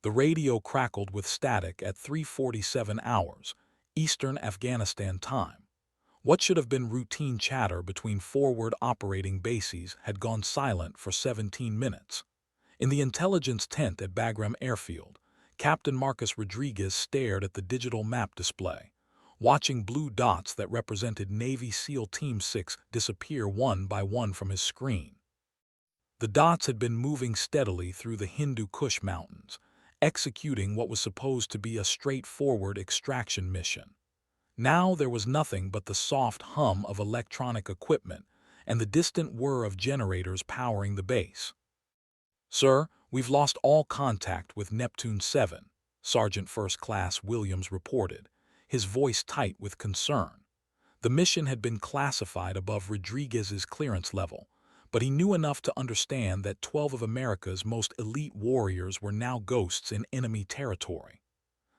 The radio crackled with static at 3:47 hours, Eastern Afghanistan time. What should have been routine chatter between forward operating bases had gone silent for 17 minutes. In the intelligence tent at Bagram Airfield, Captain Marcus Rodriguez stared at the digital map display, watching blue dots that represented Navy SEAL Team 6 disappear one by one from his screen. The dots had been moving steadily through the Hindu Kush Mountains, executing what was supposed to be a straightforward extraction mission. Now there was nothing but the soft hum of electronic equipment and the distant whir of generators powering the base. "Sir, we've lost all contact with Neptune 7, Sergeant First Class Williams reported, his voice tight with concern. The mission had been classified above Rodriguez's clearance level, but he knew enough to understand that 12 of America's most elite warriors were now ghosts in enemy territory.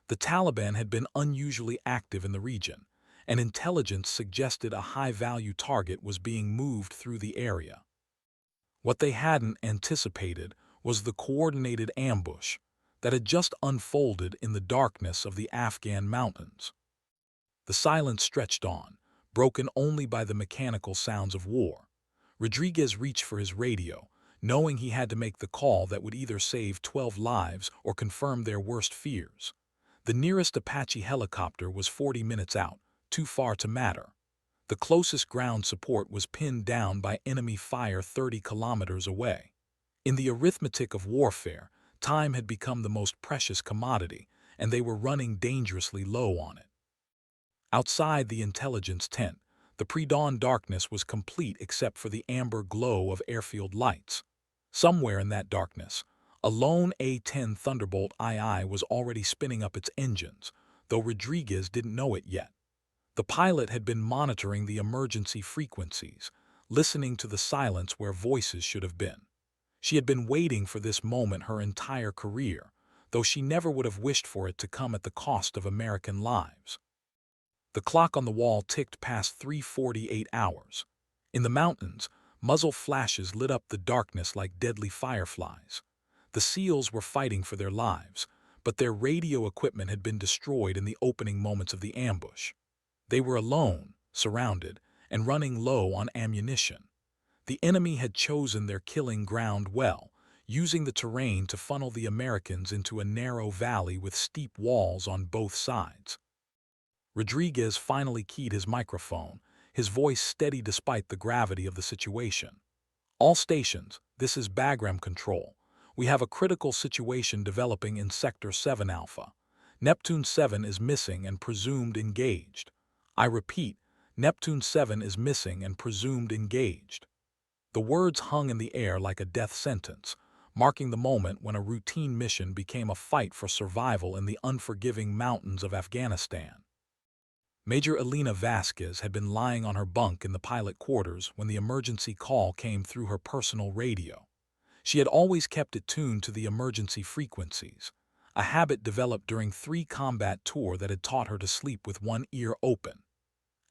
The Taliban had been unusually active in the region, and intelligence suggested a high-value target was being moved through the area. What they hadn't anticipated was the coordinated ambush that had just unfolded in the darkness of the Afghan mountains. The silence stretched on, broken only by the mechanical sounds of war. Rodriguez reached for his radio, knowing he had to make the call that would either save 12 lives or confirm their worst fears. The nearest Apache helicopter was 40 minutes out, too far to matter. The closest ground support was pinned down by enemy fire 30 kilometers away. In the arithmetic of warfare, time had become the most precious commodity, and they were running dangerously low on it. Outside the intelligence tent, the pre-dawn darkness was complete except for the amber glow of airfield lights. Somewhere in that darkness, a lone A-10 Thunderbolt II was already spinning up its engines, though Rodriguez didn't know it yet. The pilot had been monitoring the emergency frequencies, listening to the silence where voices should have been. She had been waiting for this moment her entire career, though she never would have wished for it to come at the cost of American lives. The clock on the wall ticked past 3:48 hours. In the mountains, muzzle flashes lit up the darkness like deadly fireflies. The SEALs were fighting for their lives, but their radio equipment had been destroyed in the opening moments of the ambush. They were alone, surrounded, and running low on ammunition. The enemy had chosen their killing ground well, using the terrain to funnel the Americans into a narrow valley with steep walls on both sides. Rodriguez finally keyed his microphone, his voice steady despite the gravity of the situation. "All stations, this is Bagram Control. We have a critical situation developing in Sector 7 Alpha. Neptune 7 is missing and presumed engaged. I repeat, Neptune 7 is missing and presumed engaged." The words hung in the air like a death sentence, marking the moment when a routine mission became a fight for survival in the unforgiving mountains of Afghanistan. Major Elena Vasquez had been lying on her bunk in the pilot quarters when the emergency call came through her personal radio. She had always kept it tuned to the emergency frequencies, a habit developed during 3 combat tours that had taught her to sleep with one ear open.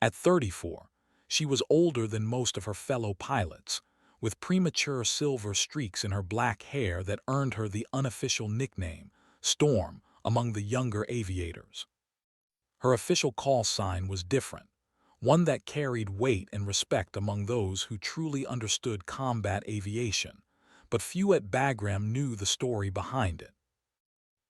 At 34, she was older than most of her fellow pilots, with premature silver streaks in her black hair that earned her the unofficial nickname, Storm, among the younger aviators. Her official call sign was different, one that carried weight and respect among those who truly understood combat aviation, but few at Bagram knew the story behind it.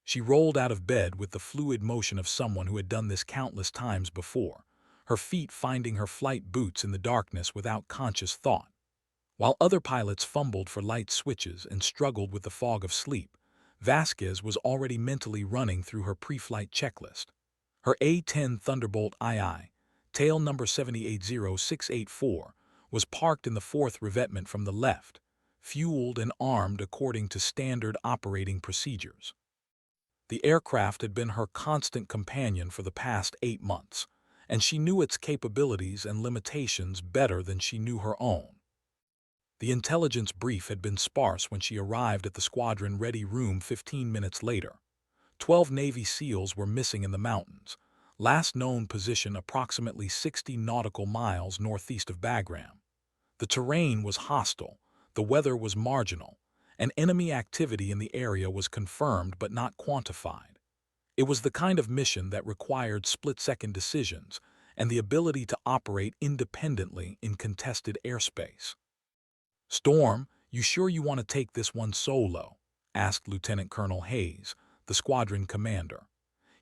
She rolled out of bed with the fluid motion of someone who had done this countless times before, her feet finding her flight boots in the darkness without conscious thought. While other pilots fumbled for light switches and struggled with the fog of sleep, Vasquez was already mentally running through her pre-flight checklist. Her A-10 Thunderbolt II, tail number 780684, was parked in the 4th revetment from the left, fueled and armed according to standard operating procedures. The aircraft had been her constant companion for the past 8 months, and she knew its capabilities and limitations better than she knew her own. The intelligence brief had been sparse when she arrived at the squadron-ready room 15 minutes later. 12 Navy SEALs were missing in the mountains, last known position approximately 60 nautical miles northeast of Bagram. The terrain was hostile, the weather was marginal, and enemy activity in the area was confirmed but not quantified. It was the kind of mission that required split-second decisions and the ability to operate independently in contested airspace. "Storm, you sure you want to take this one solo?" asked Lieutenant Colonel Hayes, the squadron commander.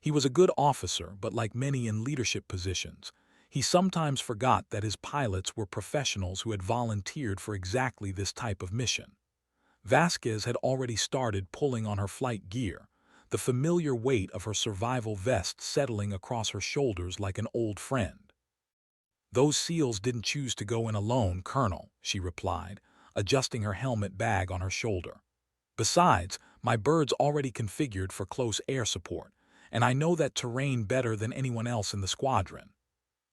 He was a good officer, but like many in leadership positions, he sometimes forgot that his pilots were professionals who had volunteered for exactly this type of mission. Vasquez had already started pulling on her flight gear, the familiar weight of her survival vest settling across her shoulders like an old friend. "Those SEALs didn't choose to go in alone, Colonel," she replied, adjusting her helmet bag on her shoulder. "Besides, my bird's already configured for close air support, and I know that terrain better than anyone else in the squadron."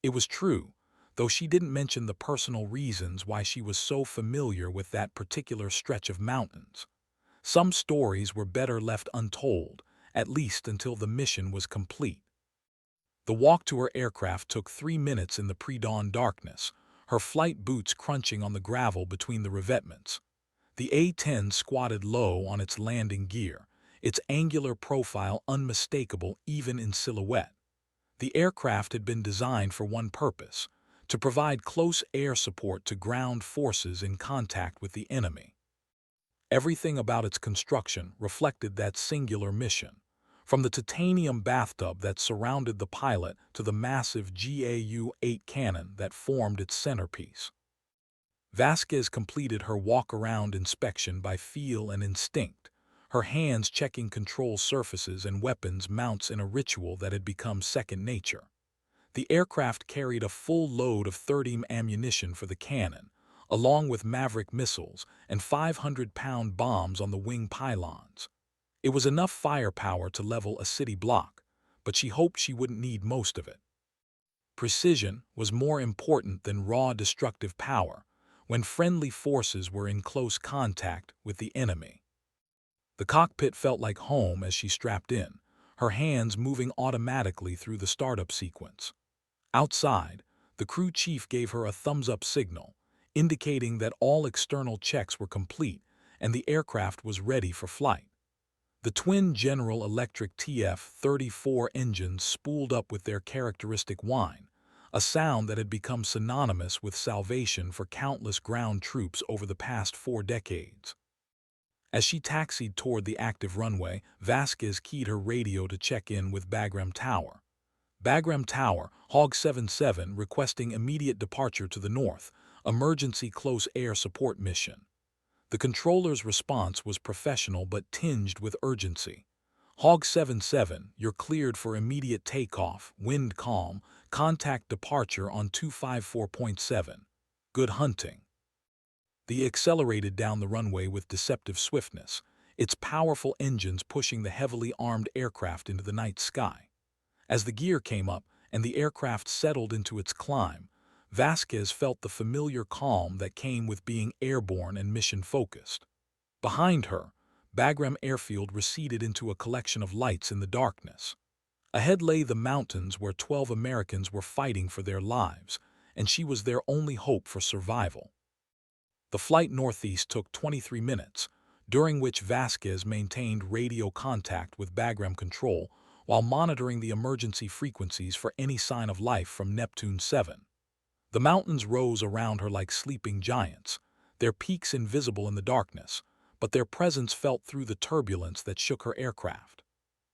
It was true, though she didn't mention the personal reasons why she was so familiar with that particular stretch of mountains. Some stories were better left untold, at least until the mission was complete. The walk to her aircraft took 3 minutes in the pre-dawn darkness, her flight boots crunching on the gravel between the revetments. The A-10 squatted low on its landing gear, its angular profile unmistakable even in silhouette. The aircraft had been designed for one purpose: to provide close air support to ground forces in contact with the enemy. Everything about its construction reflected that singular mission, from the titanium bathtub that surrounded the pilot to the massive GAU-8 cannon that formed its centerpiece. Vasquez completed her walk-around inspection by feel and instinct, her hands checking control surfaces and weapons mounts in a ritual that had become second nature. The aircraft carried a full load of 30 ammunition for the cannon, along with Maverick missiles and 500-pound bombs on the wing pylons. It was enough firepower to level a city block, but she hoped she wouldn't need most of it. Precision was more important than raw destructive power when friendly forces were in close contact with the enemy. The cockpit felt like home as she strapped in, her hands moving automatically through the startup sequence. Outside, the crew chief gave her a thumbs-up signal, indicating that all external checks were complete and the aircraft was ready for flight. The twin General Electric TF-34 engines spooled up with their characteristic whine, a sound that had become synonymous with salvation for countless ground troops over the past 4 decades. As she taxied toward the active runway, Vasquez keyed her radio to check in with Bagram Tower. Bagram Tower, Hog 77 requesting immediate departure to the north, emergency close air support mission. The controller's response was professional but tinged with urgency. Hog 77, you're cleared for immediate takeoff, wind calm, contact departure on 254.7. Good hunting. The accelerated down the runway with deceptive swiftness, its powerful engines pushing the heavily armed aircraft into the night sky. As the gear came up and the aircraft settled into its climb, Vasquez felt the familiar calm that came with being airborne and mission-focused. Behind her, Bagram Airfield receded into a collection of lights in the darkness. Ahead lay the mountains where 12 Americans were fighting for their lives, and she was their only hope for survival. The flight northeast took 23 minutes, during which Vasquez maintained radio contact with Bagram Control while monitoring the emergency frequencies for any sign of life from Neptune 7. The mountains rose around her like sleeping giants, their peaks invisible in the darkness, but their presence felt through the turbulence that shook her aircraft.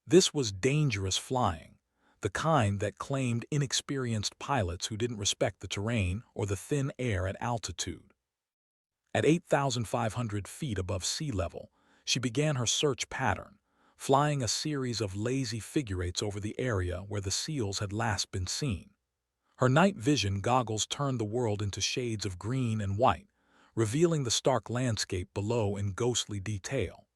This was dangerous flying, the kind that claimed inexperienced pilots who didn't respect the terrain or the thin air at altitude. At 8,500 feet above sea level, she began her search pattern, flying a series of lazy figure eights over the area where the SEALs had last been seen. Her night vision goggles turned the world into shades of green and white, revealing the stark landscape below in ghostly detail.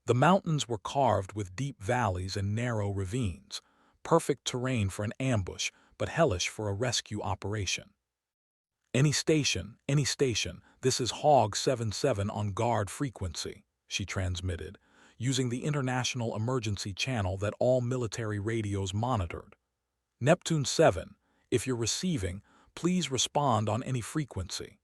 The mountains were carved with deep valleys and narrow ravines, perfect terrain for an ambush, but hellish for a rescue operation. Any station, this is Hog 77 on guard frequency," she transmitted, using the international emergency channel that all military radios monitored. "Neptune 7, if you're receiving, please respond on any frequency."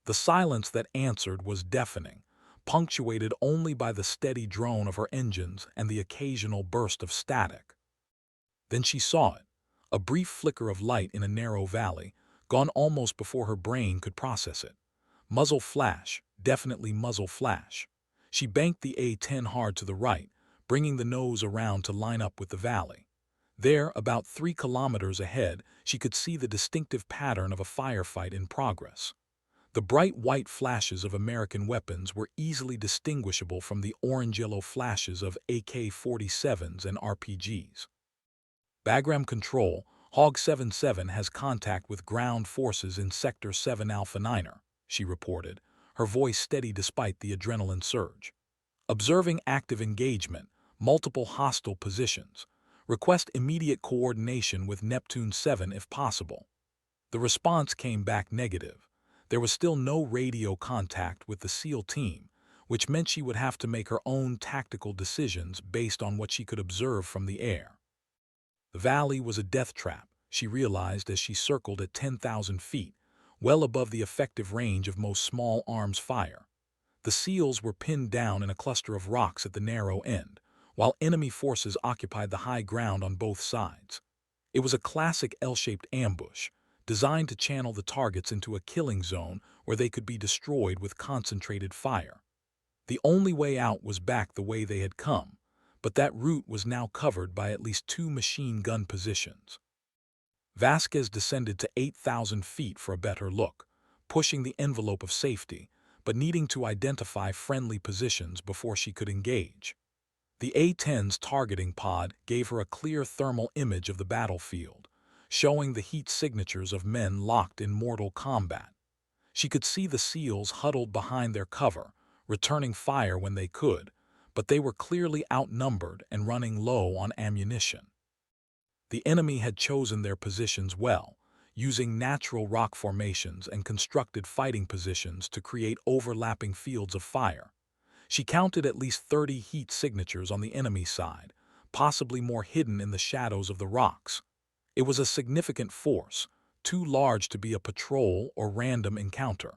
The silence that answered was deafening, punctuated only by the steady drone of her engines and the occasional burst of static. Then she saw it, a brief flicker of light in a narrow valley, gone almost before her brain could process it. Muzzle flash, definitely muzzle flash. She banked the A-10 hard to the right, bringing the nose around to line up with the valley. There, about 3 kilometers ahead, she could see the distinctive pattern of a firefight in progress. The bright white flashes of American weapons were easily distinguishable from the orange-yellow flashes of AK-47s and RPGs. Bagram Control, Hog 77 has contact with ground forces in Sector 7 Alpha Niner, she reported, her voice steady despite the adrenaline surge. Observing active engagement, multiple hostile positions. Request immediate coordination with Neptune 7 if possible. The response came back negative. There was still no radio contact with the SEAL team, which meant she would have to make her own tactical decisions based on what she could observe from the air. The valley was a death trap, she realized as she circled at 10,000 feet, well above the effective range of most small arms fire. The SEALs were pinned down in a cluster of rocks at the narrow end, while enemy forces occupied the high ground on both sides. It was a classic L-shaped ambush, designed to channel the targets into a killing zone where they could be destroyed with concentrated fire. The only way out was back the way they had come, but that route was now covered by at least 2 machine gun positions. Vasquez descended to 8,000 feet for a better look, pushing the envelope of safety, but needing to identify friendly positions before she could engage. The A-10's targeting pod gave her a clear thermal image of the battlefield, showing the heat signatures of men locked in mortal combat. She could see the SEALs huddled behind their cover, returning fire when they could, but they were clearly outnumbered and running low on ammunition. The enemy had chosen their positions well, using natural rock formations and constructed fighting positions to create overlapping fields of fire. She counted at least 30 heat signatures on the enemy side, possibly more hidden in the shadows of the rocks. It was a significant force, too large to be a patrol or random encounter.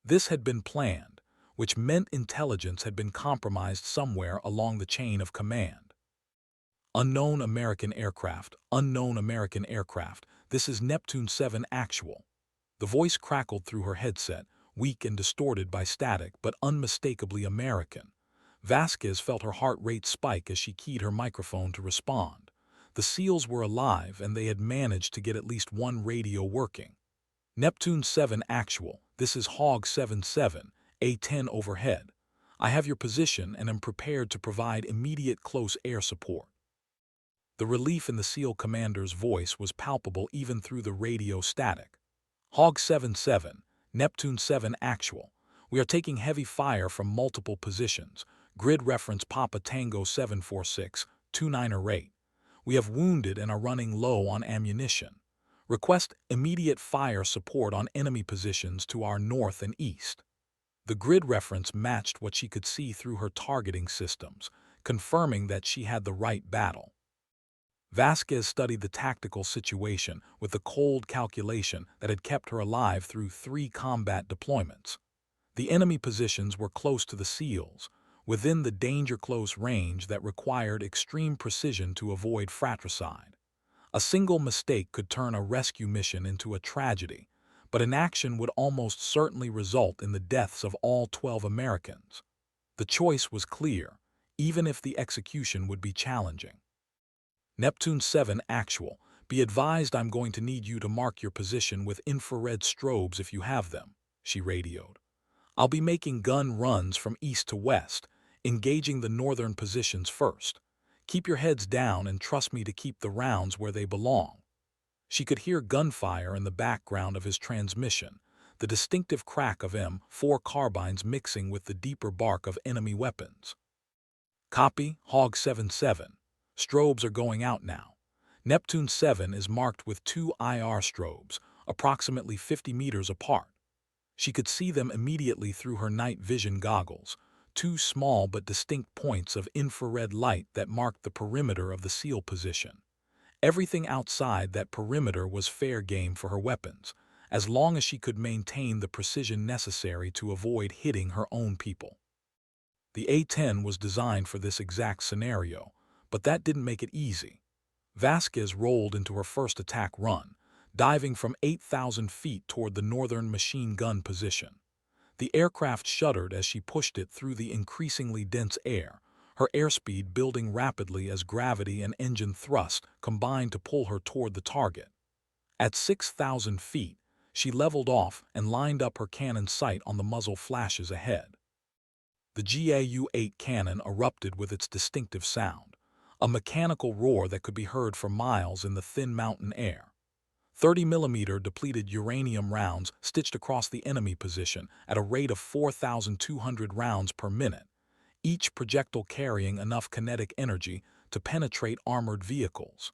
This had been planned, which meant intelligence had been compromised somewhere along the chain of command. Unknown American aircraft, unknown American aircraft, this is Neptune 7 actual. The voice crackled through her headset, weak and distorted by static but unmistakably American. Vasquez felt her heart rate spike as she keyed her microphone to respond. The SEALs were alive and they had managed to get at least one radio working. Neptune 7 actual, this is Hog 77, A-10 overhead. I have your position and am prepared to provide immediate close air support. The relief in the SEAL commander's voice was palpable even through the radio static. Hog 77, Neptune 7 actual. We are taking heavy fire from multiple positions. Grid reference Papa Tango 746, 2908. We have wounded and are running low on ammunition. Request immediate fire support on enemy positions to our north and east. The grid reference matched what she could see through her targeting systems, confirming that she had the right battle. Vasquez studied the tactical situation with the cold calculation that had kept her alive through 3 combat deployments. The enemy positions were close to the SEALs, within the danger-close range that required extreme precision to avoid fratricide. A single mistake could turn a rescue mission into a tragedy, but inaction would almost certainly result in the deaths of all 12 Americans. The choice was clear, even if the execution would be challenging. Neptune 7 actual, be advised I'm going to need you to mark your position with infrared strobes if you have them, she radioed. I'll be making gun runs from east to west, engaging the northern positions first. Keep your heads down and trust me to keep the rounds where they belong. She could hear gunfire in the background of his transmission, the distinctive crack of M4 carbines mixing with the deeper bark of enemy weapons. Copy, Hog 77. Strobes are going out now. Neptune 7 is marked with 2 IR strobes, approximately 50 meters apart. She could see them immediately through her night vision goggles, 2 small but distinct points of infrared light that marked the perimeter of the SEAL position. Everything outside that perimeter was fair game for her weapons, as long as she could maintain the precision necessary to avoid hitting her own people. The A-10 was designed for this exact scenario, but that didn't make it easy. Vasquez rolled into her first attack run, diving from 8,000 feet toward the northern machine gun position. The aircraft shuddered as she pushed it through the increasingly dense air, her airspeed building rapidly as gravity and engine thrust combined to pull her toward the target. At 6,000 feet, she leveled off and lined up her cannon sight on the muzzle flashes ahead. The GAU-8 cannon erupted with its distinctive sound, a mechanical roar that could be heard for miles in the thin mountain air. 30mm depleted uranium rounds stitched across the enemy position at a rate of 4,200 rounds per minute, each projectile carrying enough kinetic energy to penetrate armored vehicles.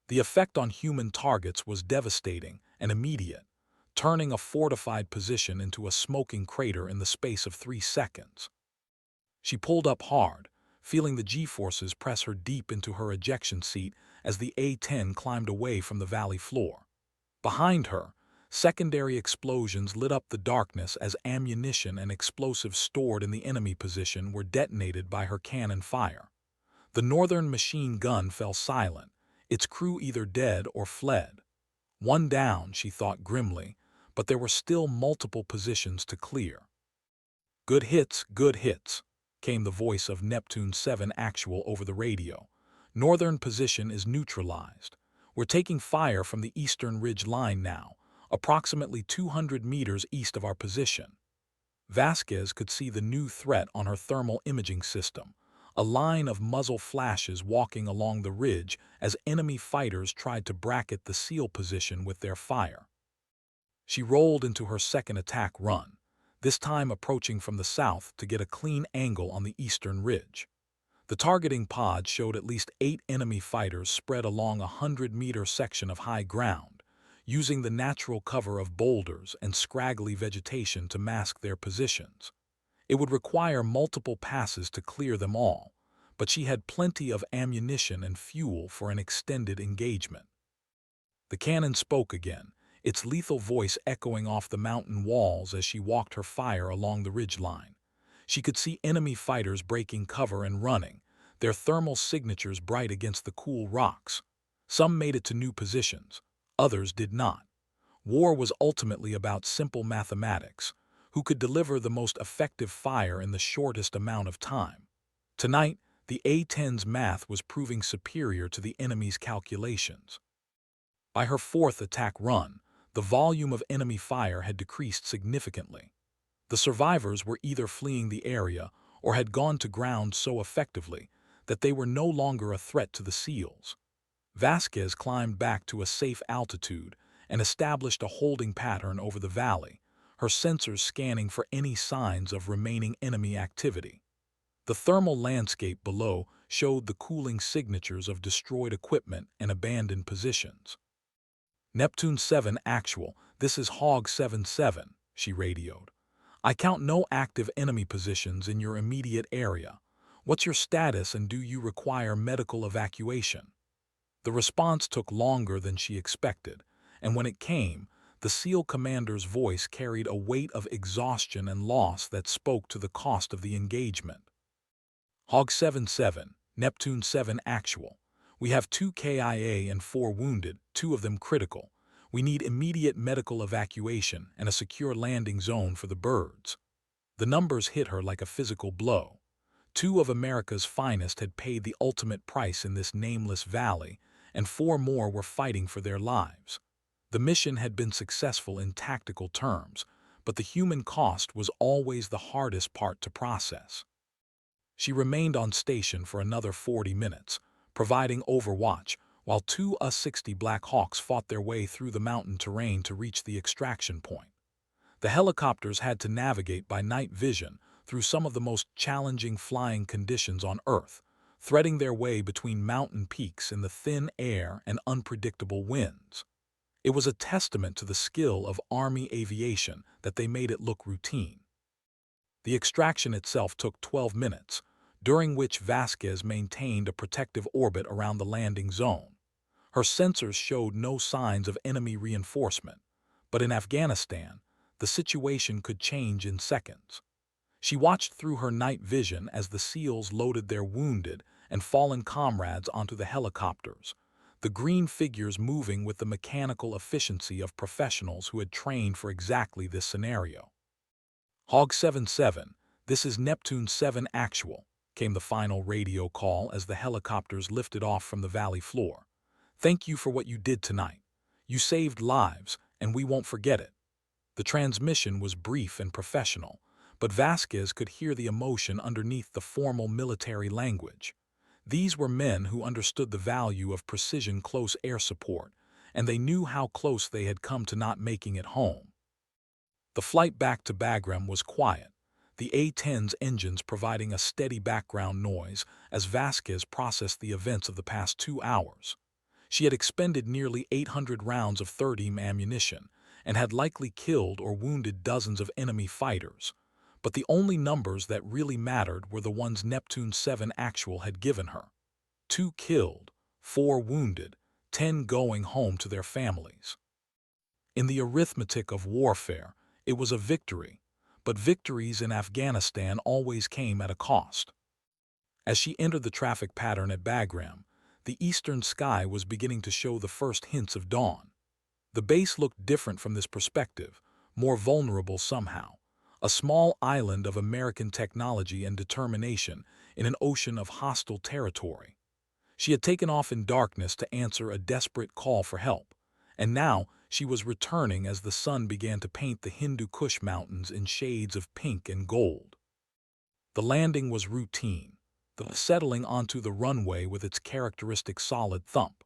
The effect on human targets was devastating and immediate, turning a fortified position into a smoking crater in the space of 3 seconds. She pulled up hard, feeling the G-forces press her deep into her ejection seat as the A-10 climbed away from the valley floor. Behind her, secondary explosions lit up the darkness as ammunition and explosives stored in the enemy position were detonated by her cannon fire. The northern machine gun fell silent, its crew either dead or fled. One down, she thought grimly, but there were still multiple positions to clear. Good hits, came the voice of Neptune 7 Actual over the radio. Northern position is neutralized. We're taking fire from the eastern ridge line now, approximately 200 meters east of our position. Vasquez could see the new threat on her thermal imaging system, a line of muzzle flashes walking along the ridge as enemy fighters tried to bracket the SEAL position with their fire. She rolled into her second attack run, this time approaching from the south to get a clean angle on the eastern ridge. The targeting pod showed at least 8 enemy fighters spread along a 100-meter section of high ground, using the natural cover of boulders and scraggly vegetation to mask their positions. It would require multiple passes to clear them all, but she had plenty of ammunition and fuel for an extended engagement. The cannon spoke again, its lethal voice echoing off the mountain walls as she walked her fire along the ridgeline. She could see enemy fighters breaking cover and running, their thermal signatures bright against the cool rocks. Some made it to new positions, others did not. War was ultimately about simple mathematics, who could deliver the most effective fire in the shortest amount of time. Tonight, the A-10's math was proving superior to the enemy's calculations. By her fourth attack run, the volume of enemy fire had decreased significantly. The survivors were either fleeing the area or had gone to ground so effectively that they were no longer a threat to the SEALs. Vasquez climbed back to a safe altitude and established a holding pattern over the valley, her sensors scanning for any signs of remaining enemy activity. The thermal landscape below showed the cooling signatures of destroyed equipment and abandoned positions. Neptune 7 Actual, this is Hog 77, she radioed. I count no active enemy positions in your immediate area. What's your status and do you require medical evacuation? The response took longer than she expected, and when it came, the SEAL commander's voice carried a weight of exhaustion and loss that spoke to the cost of the engagement. Hog 77, Neptune 7 Actual. We have 2 KIA and 4 wounded, 2 of them critical. We need immediate medical evacuation and a secure landing zone for the birds. The numbers hit her like a physical blow. 2 of America's finest had paid the ultimate price in this nameless valley, and 4 more were fighting for their lives. The mission had been successful in tactical terms, but the human cost was always the hardest part to process. She remained on station for another 40 minutes, providing overwatch, while 2 A-60 Black Hawks fought their way through the mountain terrain to reach the extraction point. The helicopters had to navigate by night vision through some of the most challenging flying conditions on Earth, threading their way between mountain peaks in the thin air and unpredictable winds. It was a testament to the skill of Army aviation that they made it look routine. The extraction itself took 12 minutes, during which Vasquez maintained a protective orbit around the landing zone. Her sensors showed no signs of enemy reinforcement, but in Afghanistan, the situation could change in seconds. She watched through her night vision as the SEALs loaded their wounded and fallen comrades onto the helicopters, the green figures moving with the mechanical efficiency of professionals who had trained for exactly this scenario. Hog 77, this is Neptune 7 actual, came the final radio call as the helicopters lifted off from the valley floor. Thank you for what you did tonight. You saved lives, and we won't forget it. The transmission was brief and professional, but Vasquez could hear the emotion underneath the formal military language. These were men who understood the value of precision close air support, and they knew how close they had come to not making it home. The flight back to Bagram was quiet, the A-10's engines providing a steady background noise as Vasquez processed the events of the past 2 hours. She had expended nearly 800 rounds of 30 ammunition and had likely killed or wounded dozens of enemy fighters, but the only numbers that really mattered were the ones Neptune 7 actual had given her. 2 killed, 4 wounded, 10 going home to their families. In the arithmetic of warfare, it was a victory, but victories in Afghanistan always came at a cost. As she entered the traffic pattern at Bagram, the eastern sky was beginning to show the first hints of dawn. The base looked different from this perspective, more vulnerable somehow, a small island of American technology and determination in an ocean of hostile territory. She had taken off in darkness to answer a desperate call for help, and now she was returning as the sun began to paint the Hindu Kush mountains in shades of pink and gold. The landing was routine, the settling onto the runway with its characteristic solid thump.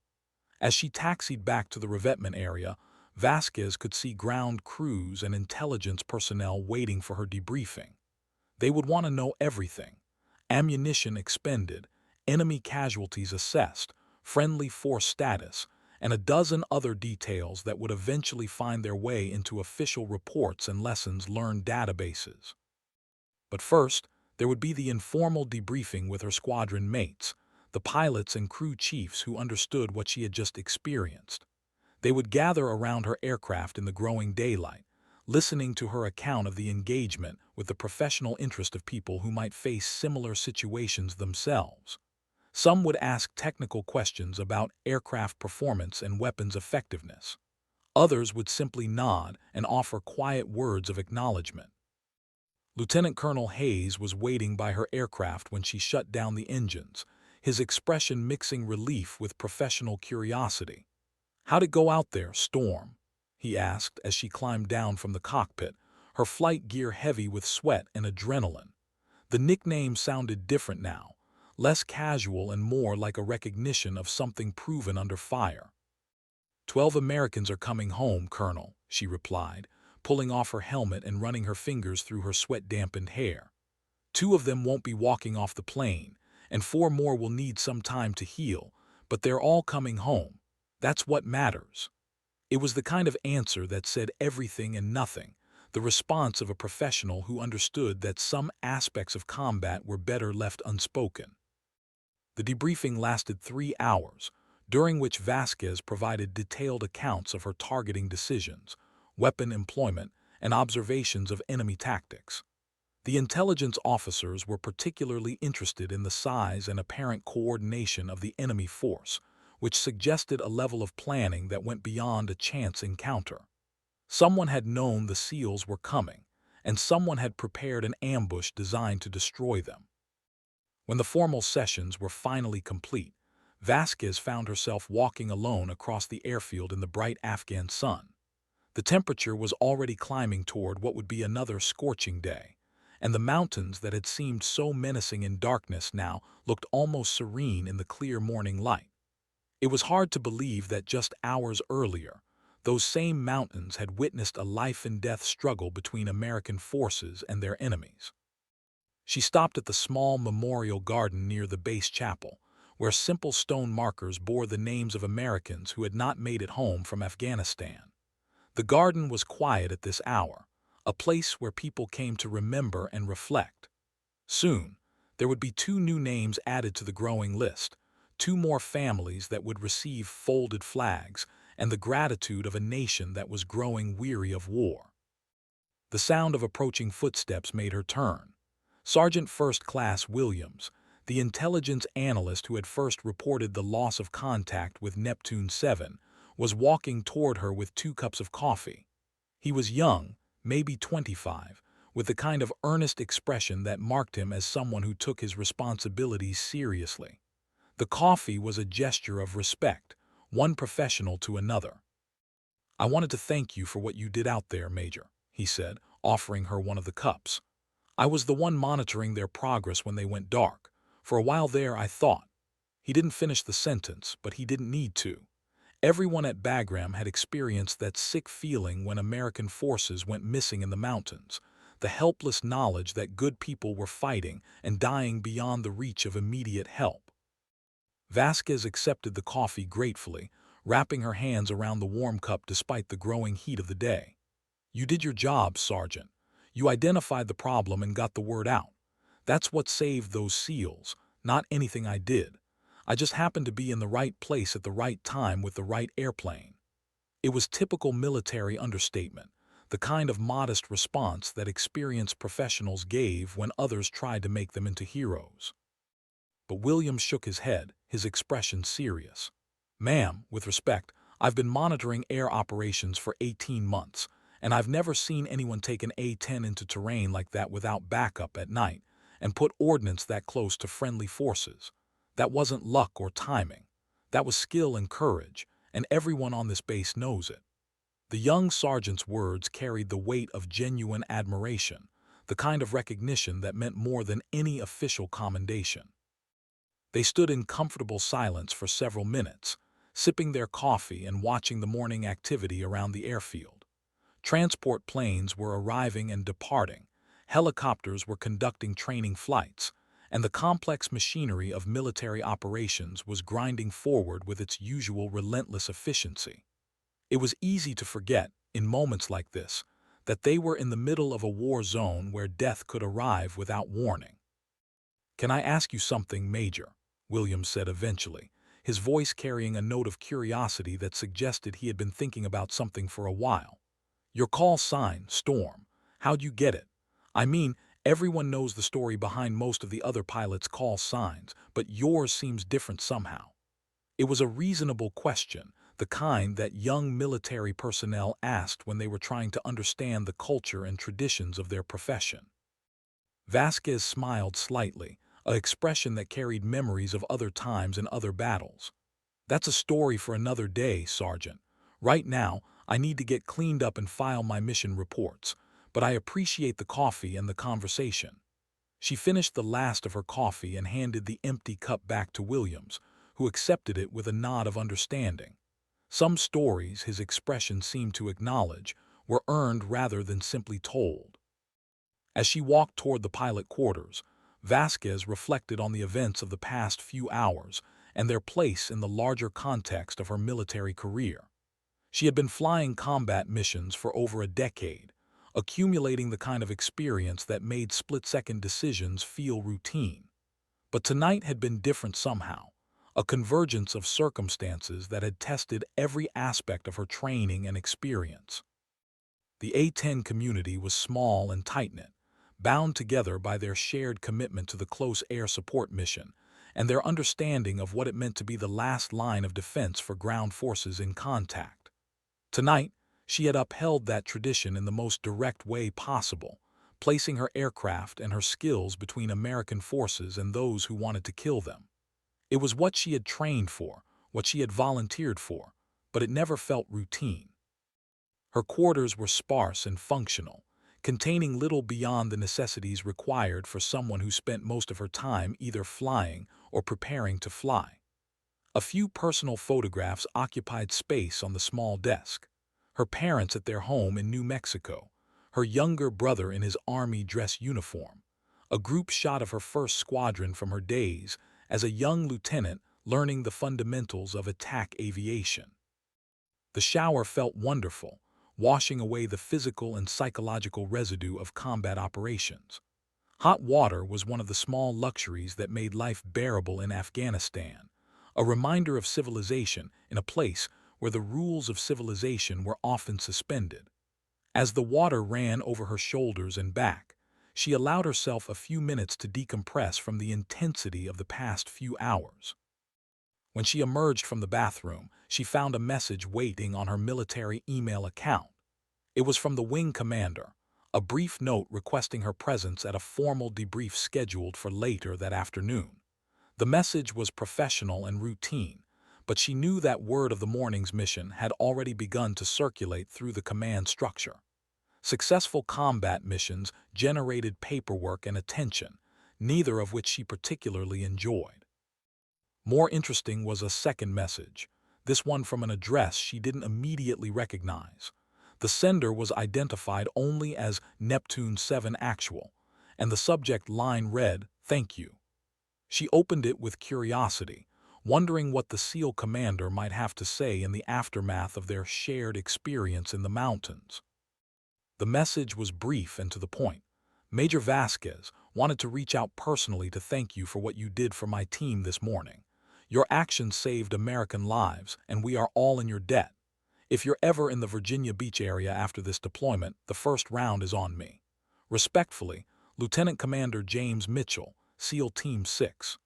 As she taxied back to the revetment area, Vasquez could see ground crews and intelligence personnel waiting for her debriefing. They would want to know everything: ammunition expended, enemy casualties assessed, friendly force status, and a dozen other details that would eventually find their way into official reports and lessons learned databases. But first, there would be the informal debriefing with her squadron mates, the pilots and crew chiefs who understood what she had just experienced. They would gather around her aircraft in the growing daylight, listening to her account of the engagement with the professional interest of people who might face similar situations themselves. Some would ask technical questions about aircraft performance and weapons effectiveness. Others would simply nod and offer quiet words of acknowledgement. Lieutenant Colonel Hayes was waiting by her aircraft when she shut down the engines, his expression mixing relief with professional curiosity. "How'd it go out there, Storm?" he asked as she climbed down from the cockpit, her flight gear heavy with sweat and adrenaline. The nickname sounded different now, less casual and more like a recognition of something proven under fire. 12 Americans are coming home, Colonel," she replied, pulling off her helmet and running her fingers through her sweat-dampened hair. 2 of them won't be walking off the plane, and 4 more will need some time to heal, but they're all coming home. That's what matters." It was the kind of answer that said everything and nothing, the response of a professional who understood that some aspects of combat were better left unspoken. The debriefing lasted 3 hours, during which Vasquez provided detailed accounts of her targeting decisions, weapon employment, and observations of enemy tactics. The intelligence officers were particularly interested in the size and apparent coordination of the enemy force, which suggested a level of planning that went beyond a chance encounter. Someone had known the SEALs were coming, and someone had prepared an ambush designed to destroy them. When the formal sessions were finally complete, Vasquez found herself walking alone across the airfield in the bright Afghan sun. The temperature was already climbing toward what would be another scorching day, and the mountains that had seemed so menacing in darkness now looked almost serene in the clear morning light. It was hard to believe that just hours earlier, those same mountains had witnessed a life-and-death struggle between American forces and their enemies. She stopped at the small memorial garden near the base chapel, where simple stone markers bore the names of Americans who had not made it home from Afghanistan. The garden was quiet at this hour, a place where people came to remember and reflect. Soon, there would be 2 new names added to the growing list, 2 more families that would receive folded flags, and the gratitude of a nation that was growing weary of war. The sound of approaching footsteps made her turn. Sergeant First Class Williams, the intelligence analyst who had first reported the loss of contact with Neptune 7, was walking toward her with 2 cups of coffee. He was young, maybe 25, with the kind of earnest expression that marked him as someone who took his responsibilities seriously. The coffee was a gesture of respect, one professional to another. "I wanted to thank you for what you did out there, Major," he said, offering her one of the cups. "I was the one monitoring their progress when they went dark. For a while there, I thought—" He didn't finish the sentence, but he didn't need to. Everyone at Bagram had experienced that sick feeling when American forces went missing in the mountains, the helpless knowledge that good people were fighting and dying beyond the reach of immediate help. Vasquez accepted the coffee gratefully, wrapping her hands around the warm cup despite the growing heat of the day. "You did your job, Sergeant. You identified the problem and got the word out. That's what saved those SEALs, not anything I did. I just happened to be in the right place at the right time with the right airplane." It was typical military understatement, the kind of modest response that experienced professionals gave when others tried to make them into heroes. But Williams shook his head, his expression serious. "Ma'am, with respect, I've been monitoring air operations for 18 months, and I've never seen anyone take an A-10 into terrain like that without backup at night and put ordnance that close to friendly forces. That wasn't luck or timing. That was skill and courage, and everyone on this base knows it." The young sergeant's words carried the weight of genuine admiration, the kind of recognition that meant more than any official commendation. They stood in comfortable silence for several minutes, sipping their coffee and watching the morning activity around the airfield. Transport planes were arriving and departing, helicopters were conducting training flights, and the complex machinery of military operations was grinding forward with its usual relentless efficiency. It was easy to forget, in moments like this, that they were in the middle of a war zone where death could arrive without warning. "Can I ask you something, Major?" Williams said eventually, his voice carrying a note of curiosity that suggested he had been thinking about something for a while. "Your call sign, Storm, how'd you get it? I mean, everyone knows the story behind most of the other pilots' call signs, but yours seems different somehow." It was a reasonable question, the kind that young military personnel asked when they were trying to understand the culture and traditions of their profession. Vasquez smiled slightly, an expression that carried memories of other times and other battles. "That's a story for another day, Sergeant. Right now, I need to get cleaned up and file my mission reports, but I appreciate the coffee and the conversation." She finished the last of her coffee and handed the empty cup back to Williams, who accepted it with a nod of understanding. Some stories, his expression seemed to acknowledge, were earned rather than simply told. As she walked toward the pilot quarters, Vasquez reflected on the events of the past few hours and their place in the larger context of her military career. She had been flying combat missions for over a decade, accumulating the kind of experience that made split-second decisions feel routine. But tonight had been different somehow, a convergence of circumstances that had tested every aspect of her training and experience. The A-10 community was small and tight-knit, bound together by their shared commitment to the close air support mission and their understanding of what it meant to be the last line of defense for ground forces in contact. Tonight, she had upheld that tradition in the most direct way possible, placing her aircraft and her skills between American forces and those who wanted to kill them. It was what she had trained for, what she had volunteered for, but it never felt routine. Her quarters were sparse and functional, containing little beyond the necessities required for someone who spent most of her time either flying or preparing to fly. A few personal photographs occupied space on the small desk. Her parents at their home in New Mexico, her younger brother in his army dress uniform, a group shot of her first squadron from her days as a young lieutenant learning the fundamentals of attack aviation. The shower felt wonderful, washing away the physical and psychological residue of combat operations. Hot water was one of the small luxuries that made life bearable in Afghanistan, a reminder of civilization in a place where the rules of civilization were often suspended. As the water ran over her shoulders and back, She allowed herself a few minutes to decompress from the intensity of the past few hours. When she emerged from the bathroom, she found a message waiting on her military email account. It was from the wing commander, a brief note requesting her presence at a formal debrief scheduled for later that afternoon. The message was professional and routine, but she knew that word of the morning's mission had already begun to circulate through the command structure. Successful combat missions generated paperwork and attention, neither of which she particularly enjoyed. More interesting was a second message, this one from an address she didn't immediately recognize. The sender was identified only as Neptune 7 Actual, and the subject line read, "Thank you." She opened it with curiosity, wondering what the SEAL commander might have to say in the aftermath of their shared experience in the mountains. The message was brief and to the point. "Major Vasquez wanted to reach out personally to thank you for what you did for my team this morning. Your actions saved American lives, and we are all in your debt. If you're ever in the Virginia Beach area after this deployment, the first round is on me. Respectfully, Lieutenant Commander James Mitchell, SEAL Team 6.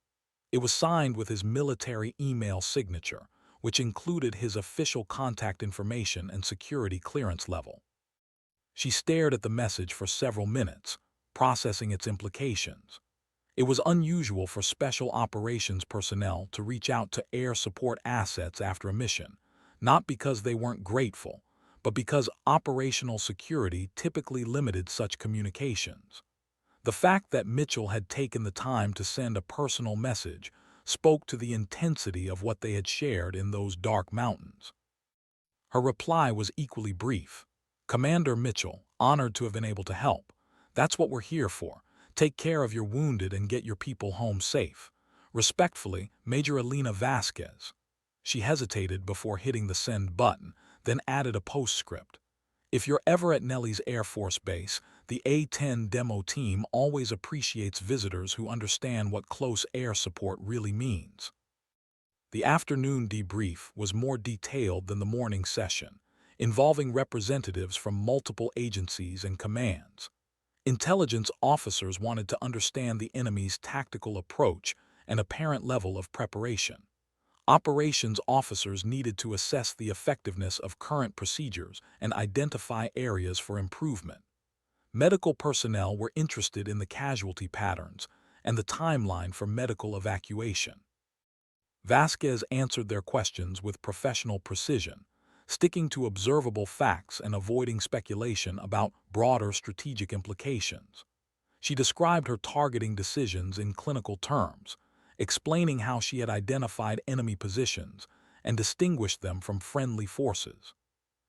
It was signed with his military email signature, which included his official contact information and security clearance level. She stared at the message for several minutes, processing its implications. It was unusual for special operations personnel to reach out to air support assets after a mission, not because they weren't grateful, but because operational security typically limited such communications. The fact that Mitchell had taken the time to send a personal message spoke to the intensity of what they had shared in those dark mountains. Her reply was equally brief. "Commander Mitchell, honored to have been able to help. That's what we're here for. Take care of your wounded and get your people home safe. Respectfully, Major Elena Vasquez." She hesitated before hitting the send button, then added a postscript. "If you're ever at Nellis Air Force Base, the A-10 demo team always appreciates visitors who understand what close air support really means." The afternoon debrief was more detailed than the morning session, involving representatives from multiple agencies and commands. Intelligence officers wanted to understand the enemy's tactical approach and apparent level of preparation. Operations officers needed to assess the effectiveness of current procedures and identify areas for improvement. Medical personnel were interested in the casualty patterns and the timeline for medical evacuation. Vasquez answered their questions with professional precision, sticking to observable facts and avoiding speculation about broader strategic implications. She described her targeting decisions in clinical terms, explaining how she had identified enemy positions and distinguished them from friendly forces.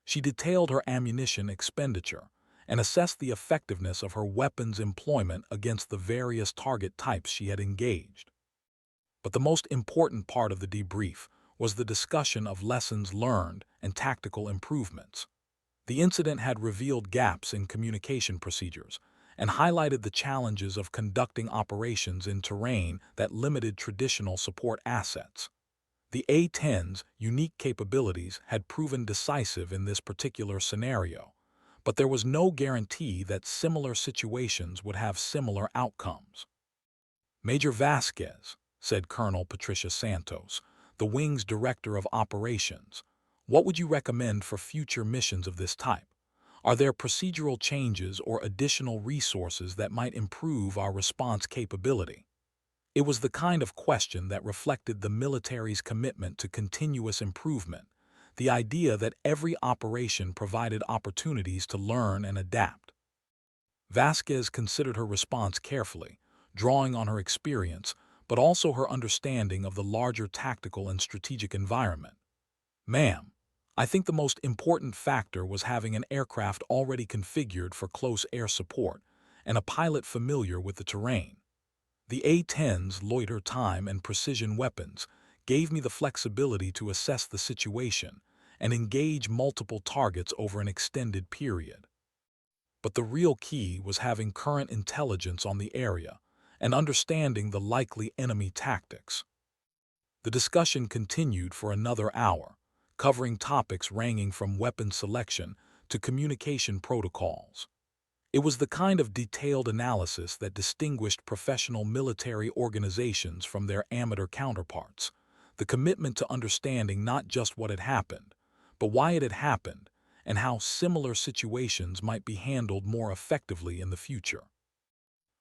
She detailed her ammunition expenditure and assessed the effectiveness of her weapons employment against the various target types she had engaged. But the most important part of the debrief was the discussion of lessons learned and tactical improvements. The incident had revealed gaps in communication procedures and highlighted the challenges of conducting operations in terrain that limited traditional support assets. The A-10's unique capabilities had proven decisive in this particular scenario, but there was no guarantee that similar situations would have similar outcomes. "Major Vasquez," said Colonel Patricia Santos, the wing's director of operations, "what would you recommend for future missions of this type? Are there procedural changes or additional resources that might improve our response capability?" It was the kind of question that reflected the military's commitment to continuous improvement, the idea that every operation provided opportunities to learn and adapt. Vasquez considered her response carefully, drawing on her experience, but also her understanding of the larger tactical and strategic environment. "Ma'am, I think the most important factor was having an aircraft already configured for close air support and a pilot familiar with the terrain. The A-10's loiter time and precision weapons gave me the flexibility to assess the situation and engage multiple targets over an extended period. But the real key was having current intelligence on the area and understanding the likely enemy tactics." The discussion continued for another hour, covering topics ranging from weapon selection to communication protocols. It was the kind of detailed analysis that distinguished professional military organizations from their amateur counterparts, the commitment to understanding not just what had happened, but why it had happened, and how similar situations might be handled more effectively in the future.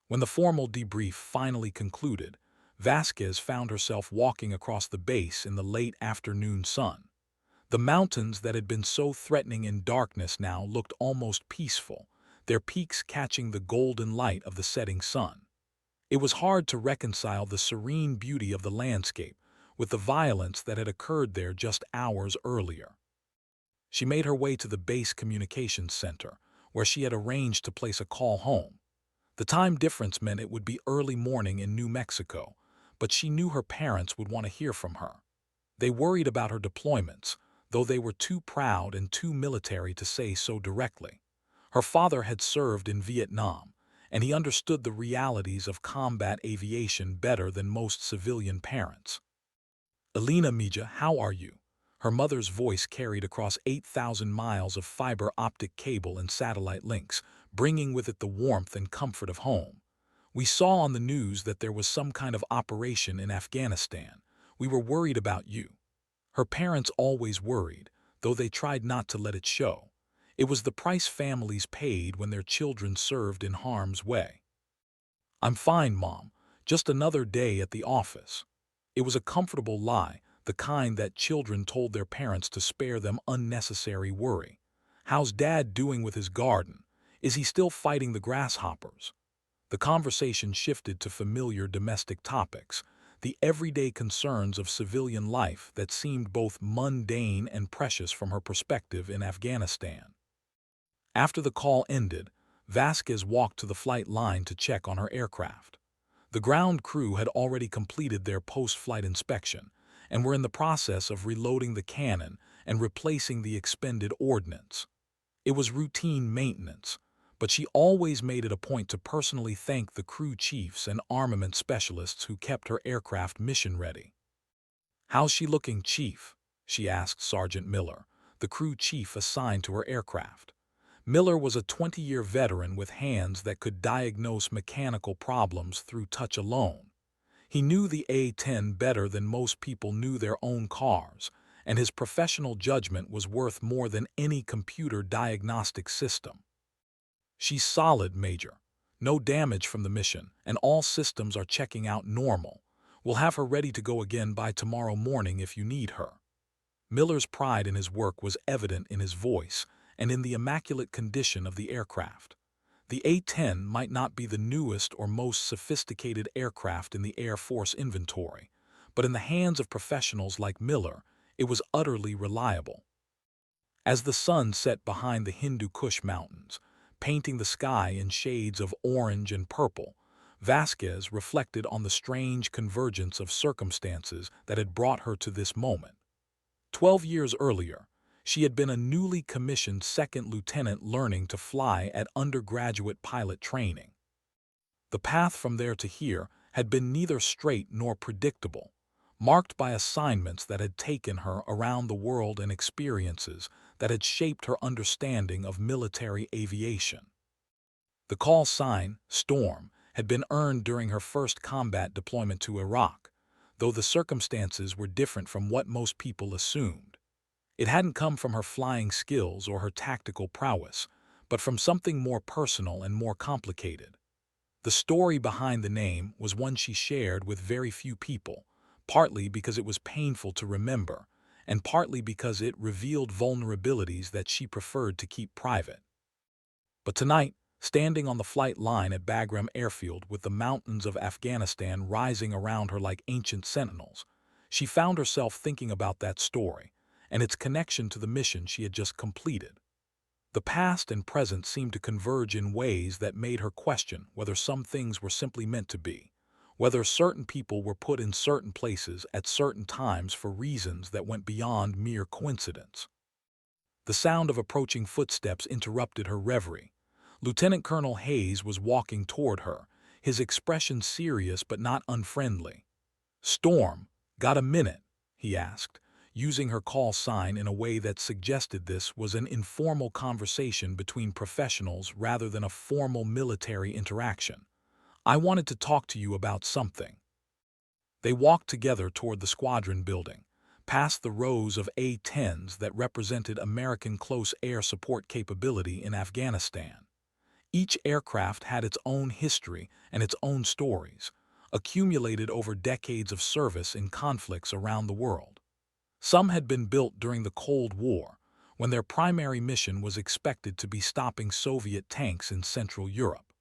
When the formal debrief finally concluded, Vasquez found herself walking across the base in the late afternoon sun. The mountains that had been so threatening in darkness now looked almost peaceful, their peaks catching the golden light of the setting sun. It was hard to reconcile the serene beauty of the landscape with the violence that had occurred there just hours earlier. She made her way to the base communications center, where she had arranged to place a call home. The time difference meant it would be early morning in New Mexico, but she knew her parents would want to hear from her. They worried about her deployments, though they were too proud and too military to say so directly. Her father had served in Vietnam, and he understood the realities of combat aviation better than most civilian parents. "Elena Mija, how are you?" Her mother's voice carried across 8,000 miles of fiber optic cable and satellite links, bringing with it the warmth and comfort of home. "We saw on the news that there was some kind of operation in Afghanistan. We were worried about you." Her parents always worried, though they tried not to let it show. It was the price families paid when their children served in harm's way. "I'm fine, Mom. Just another day at the office." It was a comfortable lie, the kind that children told their parents to spare them unnecessary worry. "How's Dad doing with his garden? Is he still fighting the grasshoppers?" The conversation shifted to familiar domestic topics, the everyday concerns of civilian life that seemed both mundane and precious from her perspective in Afghanistan. After the call ended, Vasquez walked to the flight line to check on her aircraft. The ground crew had already completed their post-flight inspection and were in the process of reloading the cannon and replacing the expended ordnance. It was routine maintenance, but she always made it a point to personally thank the crew chiefs and armament specialists who kept her aircraft mission-ready. "How's she looking, Chief?" she asked Sergeant Miller, the crew chief assigned to her aircraft. Miller was a 20-year veteran with hands that could diagnose mechanical problems through touch alone. He knew the A-10 better than most people knew their own cars, and his professional judgment was worth more than any computer diagnostic system. "She's solid, Major. No damage from the mission, and all systems are checking out normal. We'll have her ready to go again by tomorrow morning if you need her." Miller's pride in his work was evident in his voice and in the immaculate condition of the aircraft. The A-10 might not be the newest or most sophisticated aircraft in the Air Force inventory, but in the hands of professionals like Miller, it was utterly reliable. As the sun set behind the Hindu Kush Mountains, painting the sky in shades of orange and purple, Vasquez reflected on the strange convergence of circumstances that had brought her to this moment. 12 years earlier, she had been a newly commissioned second lieutenant learning to fly at undergraduate pilot training. The path from there to here had been neither straight nor predictable, marked by assignments that had taken her around the world and experiences that had shaped her understanding of military aviation. The call sign, Storm, had been earned during her first combat deployment to Iraq, though the circumstances were different from what most people assumed. It hadn't come from her flying skills or her tactical prowess, but from something more personal and more complicated. The story behind the name was one she shared with very few people, partly because it was painful to remember, and partly because it revealed vulnerabilities that she preferred to keep private. But tonight, standing on the flight line at Bagram Airfield with the mountains of Afghanistan rising around her like ancient sentinels, she found herself thinking about that story and its connection to the mission she had just completed. The past and present seemed to converge in ways that made her question whether some things were simply meant to be, whether certain people were put in certain places at certain times for reasons that went beyond mere coincidence. The sound of approaching footsteps interrupted her reverie. Lieutenant Colonel Hayes was walking toward her, his expression serious but not unfriendly. "Storm, got a minute?" he asked. using her call sign in a way that suggested this was an informal conversation between professionals rather than a formal military interaction. "I wanted to talk to you about something." They walked together toward the squadron building, past the rows of A-10s that represented American close air support capability in Afghanistan. Each aircraft had its own history and its own stories, accumulated over decades of service in conflicts around the world. Some had been built during the Cold War, when their primary mission was expected to be stopping Soviet tanks in Central Europe.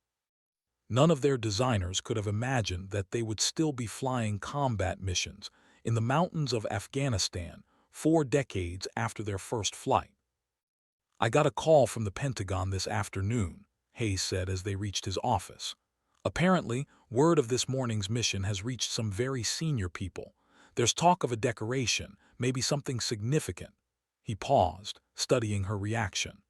None of their designers could have imagined that they would still be flying combat missions in the mountains of Afghanistan 4 decades after their first flight. "I got a call from the Pentagon this afternoon," Hayes said as they reached his office. "Apparently, word of this morning's mission has reached some very senior people. There's talk of a decoration, maybe something significant." He paused, studying her reaction.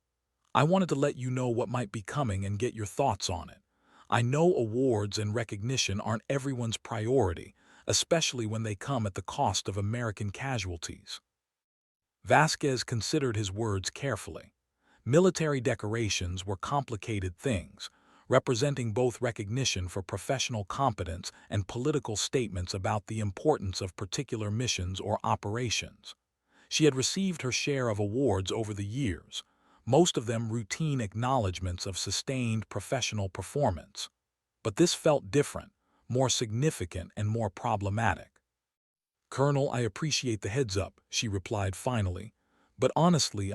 "I wanted to let you know what might be coming and get your thoughts on it. I know awards and recognition aren't everyone's priority, especially when they come at the cost of American casualties." Vasquez considered his words carefully. Military decorations were complicated things, representing both recognition for professional competence and political statements about the importance of particular missions or operations. She had received her share of awards over the years, most of them routine acknowledgments of sustained professional performance. But this felt different, more significant and more problematic. "Colonel, I appreciate the heads up," she replied finally, "but honestly,